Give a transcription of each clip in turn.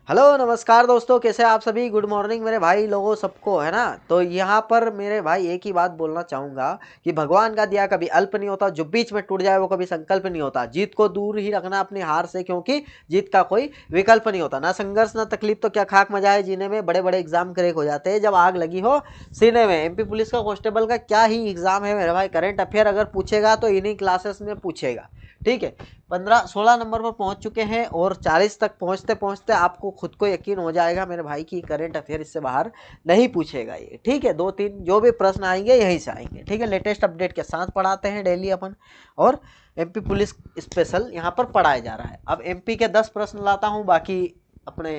Hello नमस्कार दोस्तों, कैसे आप सभी। गुड मॉर्निंग मेरे भाई लोगों सबको, है ना। तो यहाँ पर मेरे भाई एक ही बात बोलना चाहूँगा कि भगवान का दिया कभी अल्प नहीं होता, जो बीच में टूट जाए वो कभी संकल्प नहीं होता। जीत को दूर ही रखना अपनी हार से, क्योंकि जीत का कोई विकल्प नहीं होता। ना संघर्ष ना तकलीफ तो क्या खाक मजा है जीने में। बड़े बड़े एग्जाम क्रैक हो जाते हैं जब आग लगी हो सीने में। एमपी पुलिस का कांस्टेबल का क्या ही एग्जाम है मेरे भाई। करंट अफेयर अगर पूछेगा तो इन्हीं क्लासेस में पूछेगा, ठीक है। 15-16 नंबर पर पहुंच चुके हैं और 40 तक पहुंचते पहुंचते आपको खुद को यकीन हो जाएगा मेरे भाई की करंट अफेयर इससे बाहर नहीं पूछेगा ये, ठीक है। 2-3 जो भी प्रश्न आएंगे यहीं से आएंगे, ठीक है। लेटेस्ट अपडेट के साथ पढ़ाते हैं डेली अपन, और एमपी पुलिस स्पेशल यहाँ पर पढ़ाया जा रहा है। अब एमपी के 10 प्रश्न लाता हूँ, बाकी अपने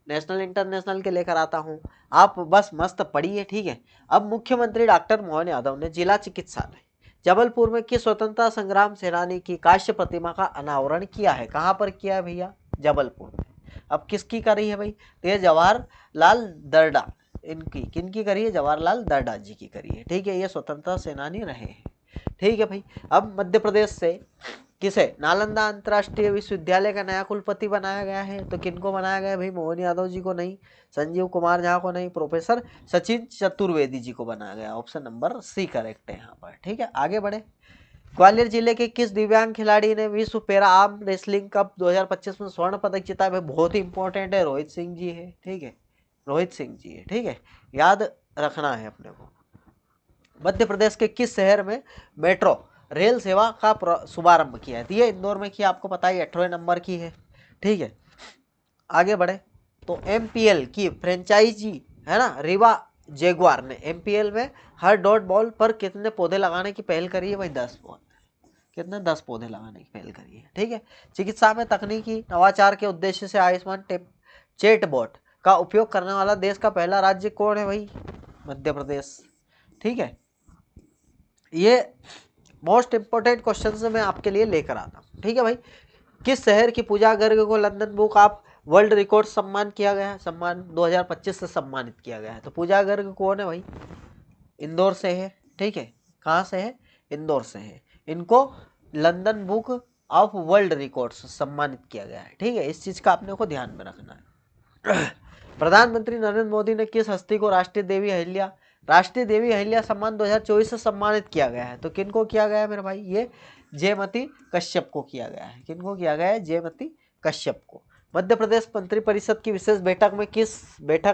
नेशनल इंटरनेशनल के लेकर आता हूँ। आप बस मस्त पढ़िए, ठीक है। अब मुख्यमंत्री डॉक्टर मोहन यादव ने जिला चिकित्सालय जबलपुर में किस स्वतंत्रता संग्राम सेनानी की कांस्य प्रतिमा का अनावरण किया है। कहां पर किया है भैया? जबलपुर में। अब किसकी करी है भाई? तो ये जवाहरलाल दर्डा, इनकी किनकी करी है? जवाहरलाल दर्डा जी की करी है, ठीक है। ये स्वतंत्रता सेनानी रहे हैं, ठीक है भाई। अब मध्य प्रदेश से किसे नालंदा अंतर्राष्ट्रीय विश्वविद्यालय का नया कुलपति बनाया गया है? तो किनको बनाया गया है भाई? मोहन यादव जी को नहीं, संजीव कुमार झा को नहीं, प्रोफेसर सचिन चतुर्वेदी जी को बनाया गया। ऑप्शन नंबर सी करेक्ट है यहाँ पर, ठीक है। आगे बढ़े। ग्वालियर जिले के किस दिव्यांग खिलाड़ी ने विश्व पैरा आर्म रेसलिंग कप 2025 में स्वर्ण पदक जीता है? भाई बहुत ही इंपॉर्टेंट है, रोहित सिंह जी है, ठीक है। रोहित सिंह जी है, ठीक है, याद रखना है अपने को। मध्य प्रदेश के किस शहर में मेट्रो रेल सेवा का शुभारंभ किया है? तो ये इंदौर में किया, आपको पता है, 18वें नंबर की है, ठीक है। आगे बढ़े तो एमपीएल की फ्रेंचाइजी है ना रीवा जैगुआर ने एमपीएल में हर डॉट बॉल पर कितने पौधे लगाने की पहल करी है भाई? 10 पौधे। कितने? 10 पौधे लगाने की पहल करी है, ठीक है। चिकित्सा में तकनीकी नवाचार के उद्देश्य से आयुष्मान चेटबॉट का उपयोग करने वाला देश का पहला राज्य कौन है भाई? मध्य प्रदेश, ठीक है। ये मोस्ट इंपोर्टेंट क्वेश्चन से मैं आपके लिए लेकर आता हूँ, ठीक है भाई। किस शहर की पूजा गर्ग को London book of world record सम्मान किया गया है? सम्मान 2025 से सम्मानित किया गया है। तो पूजा गर्ग कौन है भाई? इंदौर से है, ठीक है। कहाँ से है? इंदौर से है। इनको London book of world records सम्मानित किया गया है, ठीक है। इस चीज का आपने को ध्यान में रखना है। प्रधानमंत्री नरेंद्र मोदी ने किस हस्ती को राष्ट्रीय देवी अहिल्या सम्मान 2024 से सम्मानित किया गया है? तो किनको किया गया है मेरे भाई? ये जयमती कश्यप को किया गया है। किनको किया गया है? जयमती कश्यप को। मध्य प्रदेश मंत्री परिषद की विशेष बैठक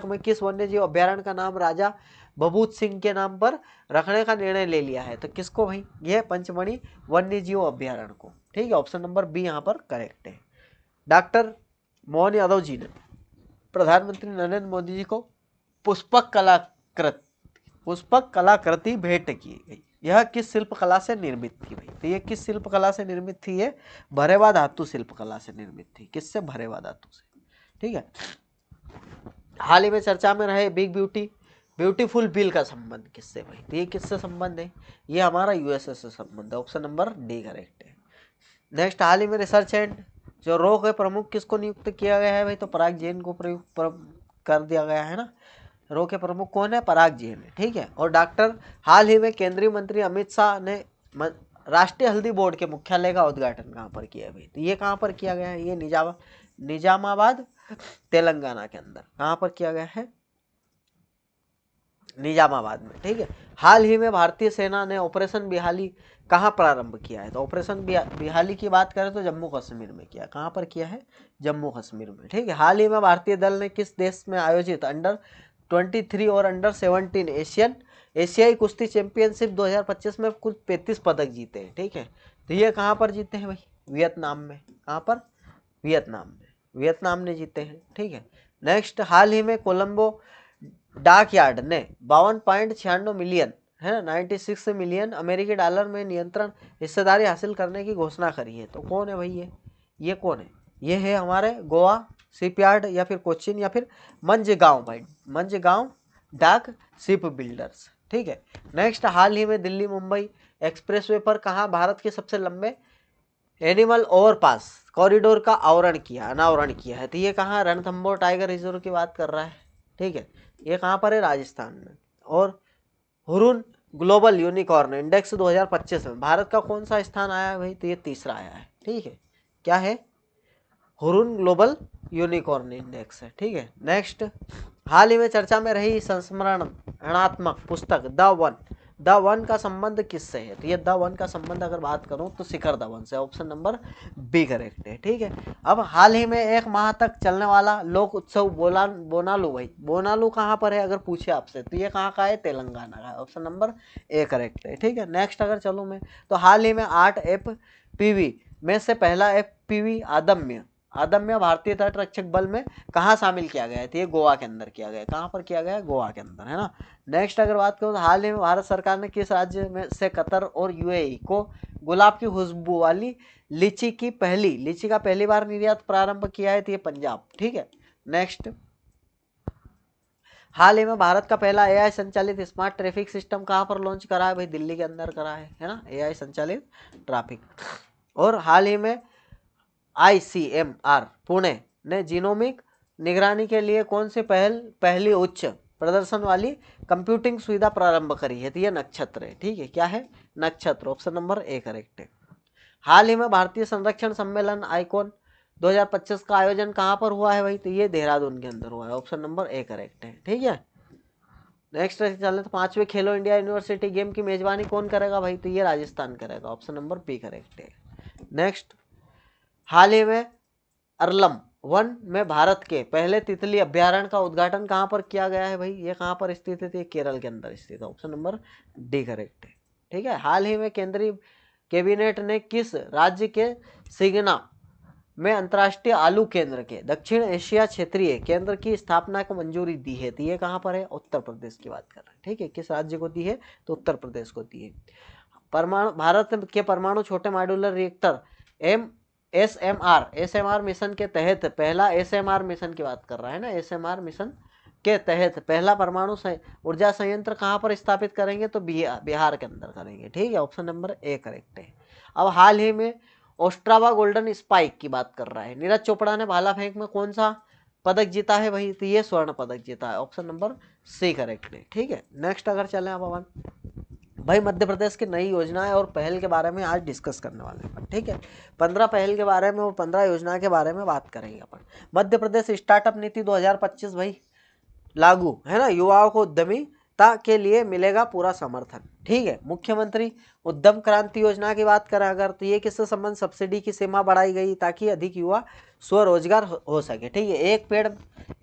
में किस वन्य जीव अभ्यारण्य का नाम राजा बबूत सिंह के नाम पर रखने का निर्णय ले लिया है? तो किसको भाई? ये पंचमढ़ी वन्य जीव अभ्यारण्य को, ठीक है। ऑप्शन नंबर बी यहाँ पर करेक्ट है। डॉक्टर मोहन यादव जी ने प्रधानमंत्री नरेंद्र मोदी जी को पुष्पक कलाकृति भेंट की गई। यह किस शिल्प कला से निर्मित थी भाई? तो ये किस शिल्प कला से निर्मित थी? ये भरेवा धातु शिल्प कला से निर्मित थी। किससे? भरेवा धातु से, ठीक है। हाल ही में चर्चा में रहे बिग ब्यूटीफुल बिल का संबंध किससे भाई? तो ये किससे संबंध है? ये हमारा यूएसए से संबंध है। ऑप्शन नंबर डी करेक्ट है। नेक्स्ट, हाल ही में रिसर्च एंड जो रो के प्रमुख किसको नियुक्त किया गया है भाई? तो पराग जैन को प्रयुक्त कर दिया गया है ना। रो के प्रमुख कौन है? पराग जैन है, ठीक है। और डॉक्टर हाल ही में केंद्रीय मंत्री अमित शाह ने राष्ट्रीय हल्दी बोर्ड के मुख्यालय का उद्घाटन कहाँ पर किया है भाई? तो ये कहाँ पर किया गया है? ये निजामाबाद तेलंगाना के अंदर। कहाँ पर किया गया है? निजामाबाद में, ठीक है। हाल ही में भारतीय सेना ने ऑपरेशन बिहाली कहाँ प्रारंभ किया है? तो ऑपरेशन बिहाली की बात करें तो जम्मू कश्मीर में किया। कहाँ पर किया है? जम्मू कश्मीर में, ठीक है। हाल ही में भारतीय दल ने किस देश में आयोजित अंडर-23 और अंडर-17 एशियाई कुश्ती चैंपियनशिप 2025 में कुल 35 पदक जीते हैं, ठीक है। तो ये कहाँ पर जीते हैं भाई? वियतनाम में। कहाँ पर? वियतनाम ने जीते हैं, ठीक है। नेक्स्ट, हाल ही में कोलंबो डाक यार्ड ने 52.96 मिलियन है ना 96 मिलियन अमेरिकी डॉलर में नियंत्रण हिस्सेदारी हासिल करने की घोषणा करी है। तो कौन है भाई? ये कौन है? ये है हमारे गोवा शिपयार्ड या फिर कोचिन या फिर मंजगांव भाई। मंजगांव डाक शिप बिल्डर्स, ठीक है। नेक्स्ट, हाल ही में दिल्ली मुंबई एक्सप्रेसवे पर कहाँ भारत के सबसे लंबे एनिमल ओवरपास कॉरिडोर का अनावरण किया है? तो ये कहाँ? रणथंबोर टाइगर रिजर्व की बात कर रहा है, ठीक है। ये कहाँ पर है? राजस्थान में। और हुरुन ग्लोबल यूनिकॉर्न इंडेक्स 2025 में भारत का कौन सा स्थान आया है भाई? तो ये तीसरा आया है, ठीक है। क्या है? हुरुन ग्लोबल यूनिकॉर्न इंडेक्स है। ठीक है, नेक्स्ट, हाल ही में चर्चा में रही संस्मरणात्मक पुस्तक द वन का संबंध किससे है? तो ये द वन का संबंध अगर बात करूं तो शिखर धवन से, ऑप्शन नंबर बी करेक्ट है। ठीक है, अब हाल ही में 1 माह तक चलने वाला लोक उत्सव बोनालू, भाई बोनालू कहाँ पर है अगर पूछे आपसे तो ये कहाँ का है? तेलंगाना का है, ऑप्शन नंबर ए करेक्ट है। ठीक है, नेक्स्ट अगर चलूँ मैं तो हाल ही में 8 FPV में से पहला FPV आदम्य भारतीय तट रक्षक बल में कहाँ शामिल किया गया है? तो ये गोवा के अंदर किया गया है। कहाँ पर किया गया है? गोवा के अंदर, है ना। नेक्स्ट अगर बात करूँ तो हाल ही में भारत सरकार ने किस राज्य में से कतर और UAE को गुलाब की खुशबू वाली लीची का पहली बार निर्यात प्रारंभ किया है? तो ये पंजाब। ठीक है, नेक्स्ट, हाल ही में भारत का पहला AI संचालित स्मार्ट ट्रैफिक सिस्टम कहाँ पर लॉन्च करा है? भाई दिल्ली के अंदर करा है ना, AI संचालित ट्रैफिक। और हाल ही में ICMR पुणे ने जीनोमिक निगरानी के लिए कौन सी पहली उच्च प्रदर्शन वाली कंप्यूटिंग सुविधा प्रारंभ करी है? तो ये नक्षत्र है। ठीक है, क्या है? नक्षत्र, ऑप्शन नंबर ए करेक्ट है। हाल ही में भारतीय संरक्षण सम्मेलन आइकॉन 2025 का आयोजन कहाँ पर हुआ है? भाई तो ये देहरादून के अंदर हुआ है, ऑप्शन नंबर ए करेक्ट है। ठीक है, नेक्स्ट चलने तो 5वें खेलो इंडिया यूनिवर्सिटी गेम की मेजबानी कौन करेगा? भाई तो ये राजस्थान करेगा, ऑप्शन नंबर बी करेक्ट है। नेक्स्ट, हाल ही में अरलम वन में भारत के पहले तितली अभ्यारण्य का उद्घाटन कहाँ पर किया गया है? भाई ये कहाँ पर स्थित है? केरल के अंदर स्थित है, ऑप्शन नंबर डी करेक्ट है। ठीक है, हाल ही में केंद्रीय कैबिनेट ने किस राज्य के सिगना में अंतर्राष्ट्रीय आलू केंद्र के दक्षिण एशिया क्षेत्रीय केंद्र की स्थापना को मंजूरी दी है? तो ये कहाँ पर है? उत्तर प्रदेश की बात कर रहे हैं। ठीक है, किस राज्य को दी है? तो उत्तर प्रदेश को दी है। भारत के परमाणु छोटे मॉड्यूलर रिएक्टर SMR मिशन के तहत पहला SMR मिशन की बात कर रहा है ना, SMR मिशन के तहत पहला परमाणु ऊर्जा संयंत्र कहाँ पर स्थापित करेंगे? तो बिहार के अंदर करेंगे। ठीक है, ऑप्शन नंबर ए करेक्ट है। अब हाल ही में ओस्ट्रावा गोल्डन स्पाइक की बात कर रहा है, नीरज चोपड़ा ने भाला फेंक में कौन सा पदक जीता है? भाई तो ये स्वर्ण पदक जीता है, ऑप्शन नंबर सी करेक्ट है। ठीक है, नेक्स्ट अगर चलें अब अपन भाई मध्य प्रदेश की नई योजनाएं और पहल के बारे में आज डिस्कस करने वाले हैं। ठीक है, 15 पहल के बारे में और 15 योजना के बारे में बात करेंगे अपन। मध्य प्रदेश स्टार्टअप नीति 2025 भाई लागू है ना, युवाओं को उद्यमिता के लिए मिलेगा पूरा समर्थन। ठीक है, मुख्यमंत्री उद्यम क्रांति योजना की बात करें अगर तो ये किससे संबंध? सब्सिडी की सीमा बढ़ाई गई ताकि अधिक युवा स्वरोजगार हो सके। ठीक है,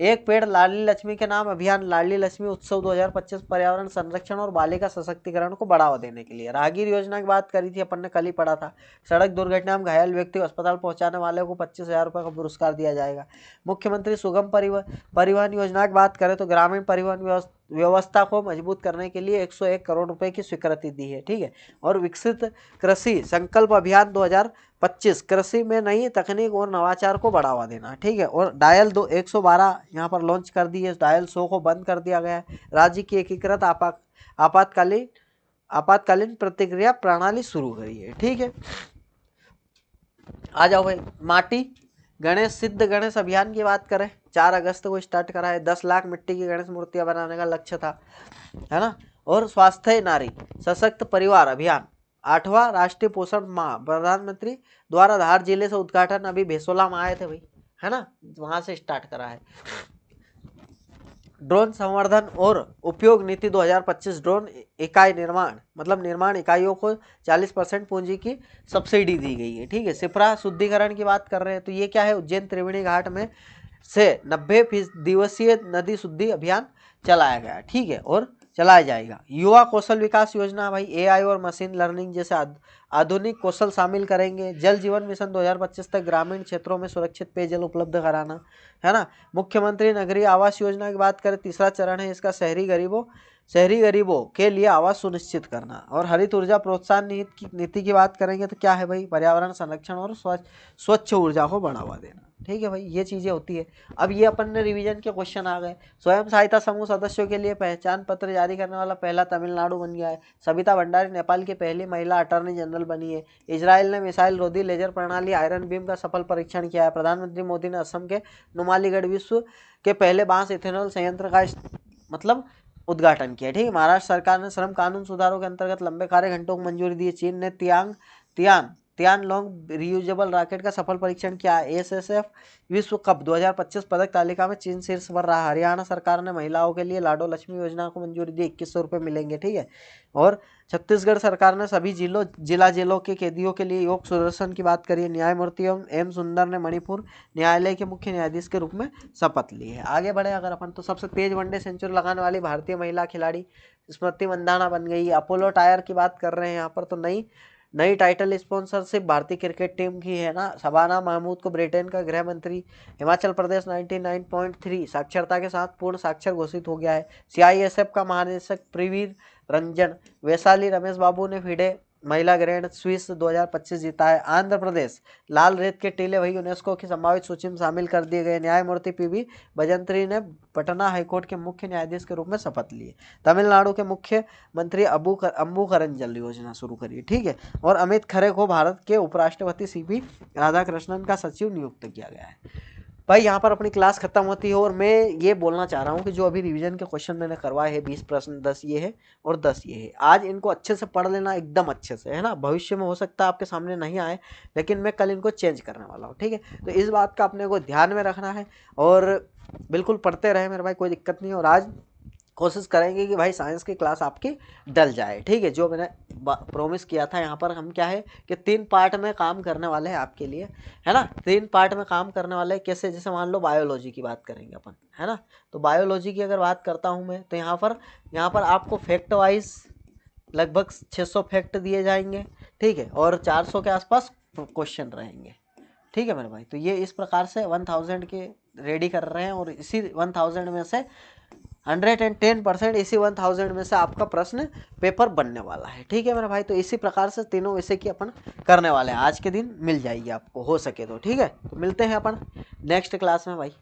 एक पेड़ लाडली लक्ष्मी के नाम अभियान लाडली लक्ष्मी उत्सव 2025 पर्यावरण संरक्षण और बालिका सशक्तिकरण को बढ़ावा देने के लिए। राहगीर योजना की बात करी थी अपन ने, कल ही पढ़ा था। सड़क दुर्घटना में घायल व्यक्ति को अस्पताल पहुंचाने वाले को 25,000 रुपये का पुरस्कार दिया जाएगा। मुख्यमंत्री सुगम परिवहन योजना की बात करें तो ग्रामीण परिवहन व्यवस्था को मजबूत करने के लिए 101 करोड़ रुपए की स्वीकृति दी है। ठीक है, और विकसित कृषि संकल्प अभियान 2025 कृषि में नई तकनीक और नवाचार को बढ़ावा देना। ठीक है, और डायल 112 यहाँ पर लॉन्च कर दी है, डायल 100 को बंद कर दिया गया है। राज्य की एकीकृत आपातकालीन प्रतिक्रिया प्रणाली शुरू करी है। ठीक है, आ जाओ भाई माटी गणेश सिद्ध गणेश अभियान की बात करें, 4 अगस्त को स्टार्ट करा है। 10 लाख मिट्टी की गणेश मूर्तियां बनाने का लक्ष्य था, है ना। और स्वास्थ्य नारी सशक्त परिवार अभियान 8वां राष्ट्रीय पोषण माह प्रधानमंत्री द्वारा धार जिले से उद्घाटन अभी भेसोला में आए थे भाई, है ना, वहां से स्टार्ट करा है। ड्रोन संवर्धन और उपयोग नीति 2025 ड्रोन इकाई निर्माण मतलब निर्माण इकाइयों को 40% पूंजी की सब्सिडी दी गई है। ठीक है, सिपरा शुद्धिकरण की बात कर रहे हैं तो ये क्या है? उज्जैन त्रिवेणी घाट में से 90 दिवसीय नदी शुद्धि अभियान चलाया गया। ठीक है, और चलाया जाएगा। युवा कौशल विकास योजना भाई AI और मशीन लर्निंग जैसे आधुनिक कौशल शामिल करेंगे। जल जीवन मिशन 2025 तक ग्रामीण क्षेत्रों में सुरक्षित पेयजल उपलब्ध कराना, है ना। मुख्यमंत्री नगरीय आवास योजना की बात करें, तीसरा चरण है इसका, शहरी गरीबों के लिए आवास सुनिश्चित करना। और हरित ऊर्जा प्रोत्साहन नीति की बात करेंगे तो क्या है भाई? पर्यावरण संरक्षण और स्वच्छ ऊर्जा को बढ़ावा देना। ठीक है भाई, ये चीजें होती है। अब ये अपन ने रिवीजन के क्वेश्चन आ गए। स्वयं सहायता समूह सदस्यों के लिए पहचान पत्र जारी करने वाला पहला तमिलनाडु बन गया है। सविता भंडारी नेपाल की पहली महिला अटॉर्नी जनरल बनी है। इजराइल ने मिसाइल रोधी लेजर प्रणाली आयरन बीम का सफल परीक्षण किया है। प्रधानमंत्री मोदी ने असम के नुमालीगढ़ विश्व के पहले बांस इथेनॉल संयंत्र का मतलब उद्घाटन किया। ठीक है, महाराष्ट्र सरकार ने श्रम कानून सुधारों के अंतर्गत लंबे कार्य घंटों को मंजूरी दी है। चीन ने तियान तियानलोंग रियूजेबल रॉकेट का सफल परीक्षण किया। एसएसएफ विश्व कप 2025 पदक तालिका में चीन शीर्ष पर रहा। हरियाणा सरकार ने महिलाओं के लिए लाडो लक्ष्मी योजना को मंजूरी दी, 2100 रुपये मिलेंगे, ठीक है। और छत्तीसगढ़ सरकार ने सभी जिला जेलों के कैदियों के लिए योग सुदर्शन की बात करी। न्यायमूर्ति एम सुंदर ने मणिपुर न्यायालय के मुख्य न्यायाधीश के रूप में शपथ ली है। आगे बढ़े अगर अपन, तो सबसे तेज वनडे सेंचुरी लगाने वाली भारतीय महिला खिलाड़ी स्मृति मंदाना बन गई। अपोलो टायर की बात कर रहे हैं यहाँ पर, तो नई टाइटल स्पॉन्सरशिप भारतीय क्रिकेट टीम की है ना। शबाना महमूद को ब्रिटेन का गृह मंत्री। हिमाचल प्रदेश 99.3 साक्षरता के साथ पूर्ण साक्षर घोषित हो गया है। सीआईएसएफ का महानिदेशक प्रवीर रंजन। वैशाली रमेश बाबू ने फिडे महिला ग्रैंड स्विस 2025 जीता है। आंध्र प्रदेश लाल रेत के टीले वही यूनेस्को की संभावित सूची में शामिल कर दिए गए। न्यायमूर्ति पीबी भजंत्री ने पटना हाईकोर्ट के मुख्य न्यायाधीश के रूप में शपथ ली। तमिलनाडु के मुख्यमंत्री अम्बुकरंजल योजना शुरू करी, ठीक है। और अमित खरे को भारत के उपराष्ट्रपति सीपी राधाकृष्णन का सचिव नियुक्त किया गया है। भाई यहाँ पर अपनी क्लास खत्म होती है और मैं ये बोलना चाह रहा हूँ कि जो अभी रिवीजन के क्वेश्चन मैंने करवाए हैं 20 प्रश्न, 10 ये है और 10 ये है, आज इनको अच्छे से पढ़ लेना, एकदम अच्छे से, है ना। भविष्य में हो सकता है आपके सामने नहीं आए, लेकिन मैं कल इनको चेंज करने वाला हूँ, ठीक है। तो इस बात का अपने को ध्यान में रखना है और बिल्कुल पढ़ते रहे मेरे भाई, कोई दिक्कत नहीं है। और आज कोशिश करेंगे कि भाई साइंस की क्लास आपकी डल जाए, ठीक है। जो मैंने प्रॉमिस किया था, यहाँ पर हम क्या है कि 3 पार्ट में काम करने वाले हैं आपके लिए, है ना। 3 पार्ट में काम करने वाले हैं। कैसे? जैसे मान लो बायोलॉजी की बात करेंगे अपन, है ना। तो बायोलॉजी की अगर बात करता हूँ मैं, तो यहाँ पर आपको फैक्ट वाइज लगभग 600 फैक्ट दिए जाएंगे, ठीक है। और 400 के आसपास क्वेश्चन रहेंगे, ठीक है मेरे भाई। तो ये इस प्रकार से 1000 के रेडी कर रहे हैं और इसी 1000 में से 110% इसी 1000 में से आपका प्रश्न पेपर बनने वाला है, ठीक है मेरे भाई। तो इसी प्रकार से तीनों विषय की अपन करने वाले हैं। आज के दिन मिल जाएगी आपको, हो सके तो, ठीक है। तो मिलते हैं अपन नेक्स्ट क्लास में भाई।